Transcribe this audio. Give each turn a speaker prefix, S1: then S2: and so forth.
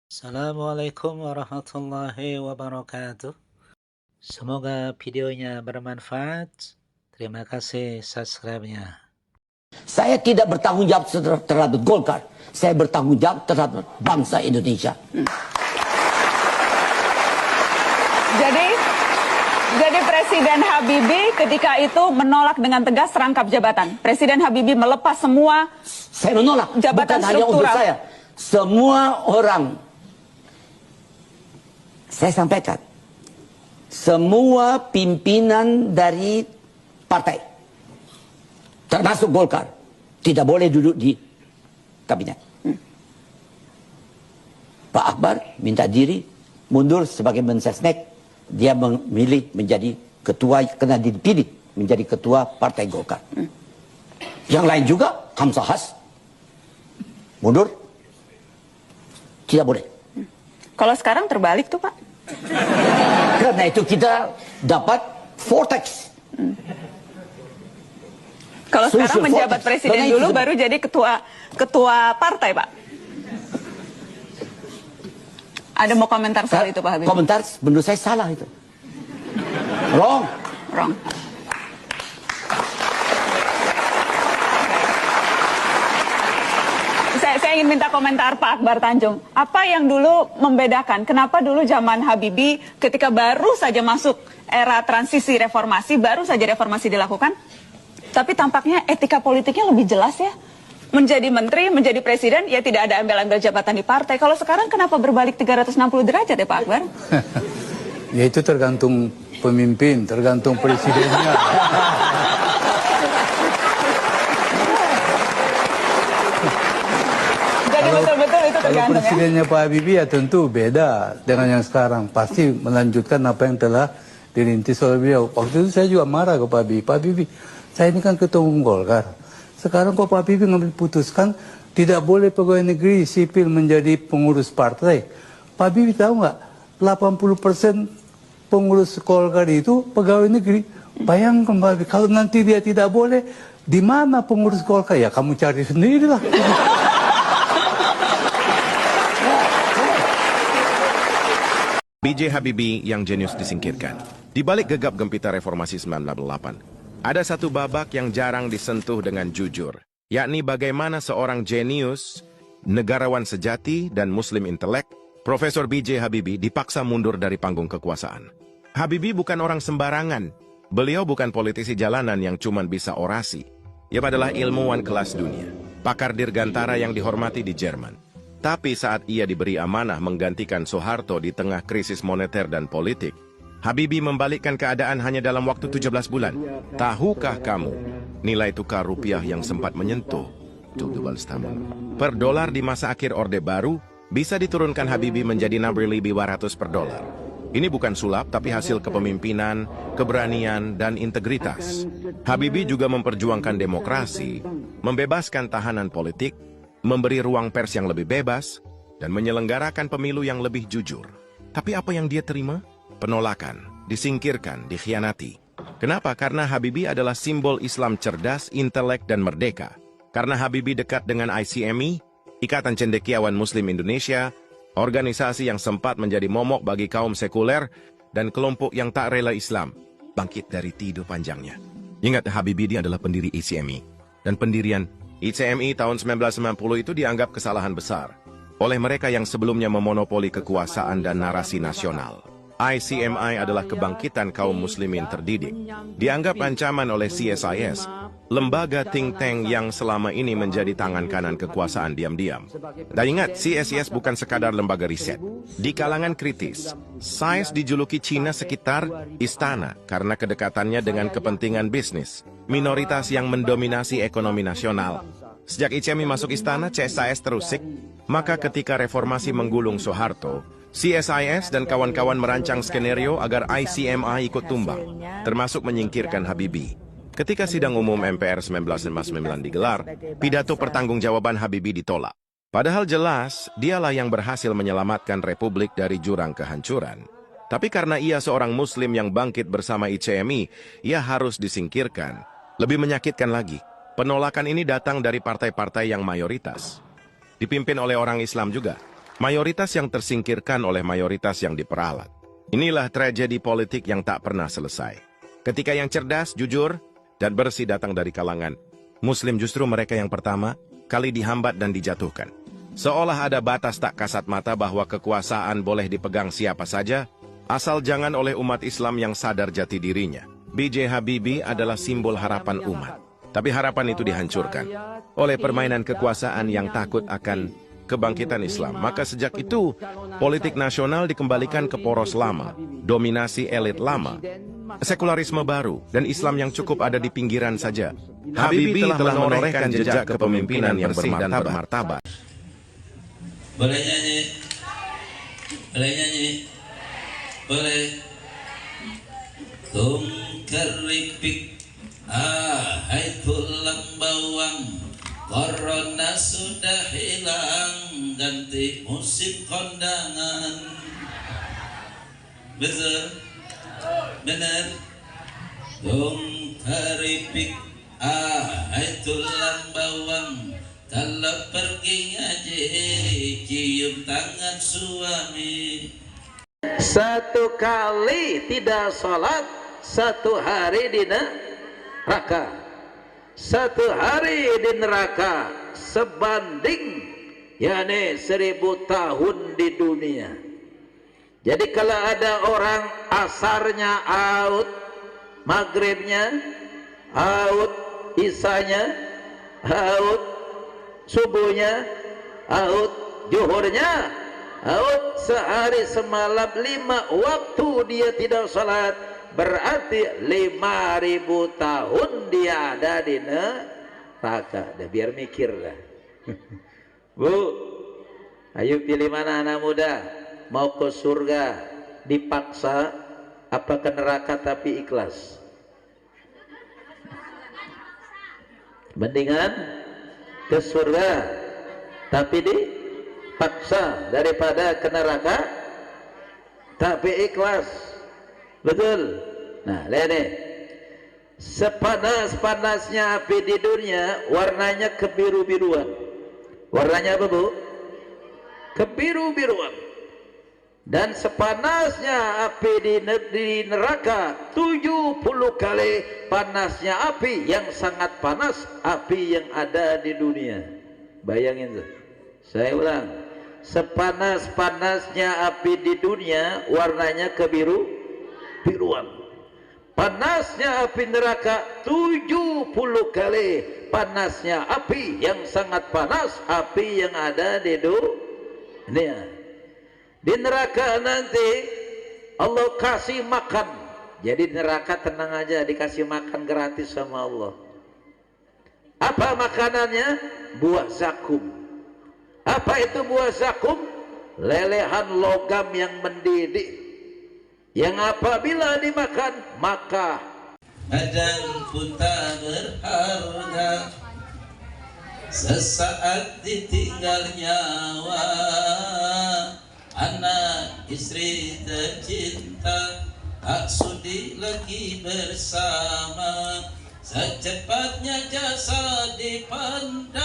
S1: Assalamualaikum warahmatullahi wabarakatuh. Semoga videonya bermanfaat. Terima kasih subscribe-nya.
S2: Saya tidak bertanggung jawab terhadap Golkar. Saya bertanggung jawab terhadap bangsa Indonesia.
S3: Jadi Presiden Habibie ketika itu menolak dengan tegas rangkap jabatan. Presiden Habibie melepas semua
S2: Saya menolak,
S3: jabatan
S2: bukan hanya untuk
S3: struktural.
S2: saya. Semua orang, saya sampaikan, semua pimpinan dari partai, termasuk Golkar, tidak boleh duduk di kabinet. Pak Akbar minta diri mundur sebagai Mensesnek. Dia memilih menjadi ketua, karena dipilih menjadi ketua partai Golkar. Yang lain juga, Hamzah Has mundur, tidak boleh.
S3: Kalau sekarang terbalik tuh Pak.
S2: Karena itu kita dapat vortex.
S3: Kalau sekarang
S2: Social
S3: menjabat
S2: vortex.
S3: presiden
S2: Karena
S3: dulu
S2: itu
S3: baru jadi ketua partai Pak. Ada mau komentar soal itu Pak Habibie?
S2: Komentar menurut saya salah itu. Wrong.
S3: Wrong. Saya ingin minta komentar Pak Akbar Tanjung. Apa yang dulu membedakan? Kenapa dulu zaman Habibie ketika baru saja masuk era transisi reformasi, baru saja reformasi dilakukan, tapi tampaknya etika politiknya lebih jelas ya? Menjadi menteri, menjadi presiden, ya tidak ada ambil-ambil jabatan di partai. Kalau sekarang kenapa berbalik 360 derajat ya Pak Akbar?
S4: Ya itu tergantung pemimpin, tergantung presidennya.
S3: Jadi betul-betul itu
S4: Kalau
S3: tergantung ya?
S4: presidennya Pak Habibie ya tentu beda dengan yang sekarang. Pasti melanjutkan apa yang telah dirintis oleh beliau. Waktu itu saya juga marah ke Pak Habibie. Pak Habibie, saya ini kan ketua umum Golkar. Sekarang kok Pak Habibie ngambil putuskan tidak boleh pegawai negeri sipil menjadi pengurus partai. Pak Habibie tahu nggak? 80% pengurus Golkar itu pegawai negeri. Bayangkan Pak Habibie, kalau nanti dia tidak boleh, di mana pengurus Golkar? Ya kamu cari sendirilah.
S5: B.J. Habibie yang jenius disingkirkan. Di balik gegap gempita reformasi 1998, ada satu babak yang jarang disentuh dengan jujur, yakni bagaimana seorang jenius, negarawan sejati, dan muslim intelek, Profesor B.J. Habibie dipaksa mundur dari panggung kekuasaan. Habibie bukan orang sembarangan. Beliau bukan politisi jalanan yang cuma bisa orasi. Ia adalah ilmuwan kelas dunia, pakar dirgantara yang dihormati di Jerman. Tapi saat ia diberi amanah menggantikan Soeharto di tengah krisis moneter dan politik, Habibie membalikkan keadaan hanya dalam waktu 17 bulan. Tahukah kamu, nilai tukar rupiah yang sempat menyentuh per dolar di masa akhir Orde Baru bisa diturunkan Habibie menjadi 6.200 per dolar. Ini bukan sulap, tapi hasil kepemimpinan, keberanian, dan integritas. Habibie juga memperjuangkan demokrasi, membebaskan tahanan politik, memberi ruang pers yang lebih bebas, dan menyelenggarakan pemilu yang lebih jujur. Tapi apa yang dia terima? Penolakan, disingkirkan, dikhianati. Kenapa? Karena Habibie adalah simbol Islam cerdas, intelek, dan merdeka. Karena Habibie dekat dengan ICMI, Ikatan Cendekiawan Muslim Indonesia, organisasi yang sempat menjadi momok bagi kaum sekuler dan kelompok yang tak rela Islam bangkit dari tidur panjangnya. Ingat, Habibie dia adalah pendiri ICMI. Dan pendirian ICMI tahun 1990 itu dianggap kesalahan besar oleh mereka yang sebelumnya memonopoli kekuasaan dan narasi nasional. ICMI adalah kebangkitan kaum muslimin terdidik. Dianggap ancaman oleh CSIS, lembaga think tank yang selama ini menjadi tangan kanan kekuasaan diam-diam. Dan ingat, CSIS bukan sekadar lembaga riset. Di kalangan kritis, SIS dijuluki Cina sekitar istana karena kedekatannya dengan kepentingan bisnis, minoritas yang mendominasi ekonomi nasional. Sejak ICMI masuk istana, CSIS terusik, maka ketika reformasi menggulung Soeharto, CSIS dan kawan-kawan merancang skenario agar ICMI ikut tumbang, termasuk menyingkirkan Habibie. Ketika sidang umum MPR 1959 digelar, pidato pertanggungjawaban Habibie ditolak. Padahal jelas, dialah yang berhasil menyelamatkan Republik dari jurang kehancuran. Tapi karena ia seorang Muslim yang bangkit bersama ICMI, ia harus disingkirkan. Lebih menyakitkan lagi, penolakan ini datang dari partai-partai yang mayoritas. Dipimpin oleh orang Islam juga. Mayoritas yang tersingkirkan oleh mayoritas yang diperalat. Inilah tragedi politik yang tak pernah selesai. Ketika yang cerdas, jujur, dan bersih datang dari kalangan Muslim, justru mereka yang pertama kali dihambat dan dijatuhkan. Seolah ada batas tak kasat mata bahwa kekuasaan boleh dipegang siapa saja, asal jangan oleh umat Islam yang sadar jati dirinya. B.J. Habibie adalah simbol harapan umat. Tapi harapan itu dihancurkan oleh permainan kekuasaan yang takut akan kebangkitan Islam. Maka sejak itu, politik nasional dikembalikan ke poros lama, dominasi elit lama, sekularisme baru, dan Islam yang cukup ada di pinggiran saja. Habibie telah menorehkan jejak kepemimpinan yang bersih dan bermartabat.
S6: Boleh nyanyi? Boleh nyanyi? Boleh. Keripik, hai tulang bawang, corona sudah hilang, ganti musim kondangan. Betul? Benar? Keripik, hai tulang bawang, kalau pergi ngaji, cium tangan suami.
S7: Satu kali tidak sholat, satu hari di neraka. Satu hari di neraka sebanding 1000 tahun di dunia. Jadi kalau ada orang asarnya out, maghribnya out, isanya out, subuhnya out, zuhurnya out, sehari semalam 5 waktu dia tidak sholat, berarti 5000 tahun dia ada di neraka. Biar mikir dah. Bu, ayo pilih mana anak muda? Mau ke surga dipaksa apa ke neraka tapi ikhlas? Mendingan ke surga tapi dipaksa daripada ke neraka tapi ikhlas. Betul. Nah, lihat nih. Sepanas-panasnya api di dunia, warnanya kebiru-biruan. Warnanya apa, Bu? Kebiru-biruan. Dan sepanasnya api di neraka 70 kali panasnya api yang sangat panas api yang ada di dunia. Bayangin tuh. Saya ulang. Sepanas-panasnya api di dunia, warnanya kebiru-biruan. Panasnya api neraka 70 kali panasnya api yang sangat panas api yang ada di dunia. Di neraka nanti Allah kasih makan. Jadi neraka tenang aja, dikasih makan gratis sama Allah. Apa makanannya? Buah zakum. Apa itu buah zakum? Lelehan logam yang mendidih, yang apabila dimakan maka
S6: Badan pun tak berharga, sesaat ditinggal nyawa. Anak istri tercinta tak sudi lagi bersama, secepatnya jasad dipandang.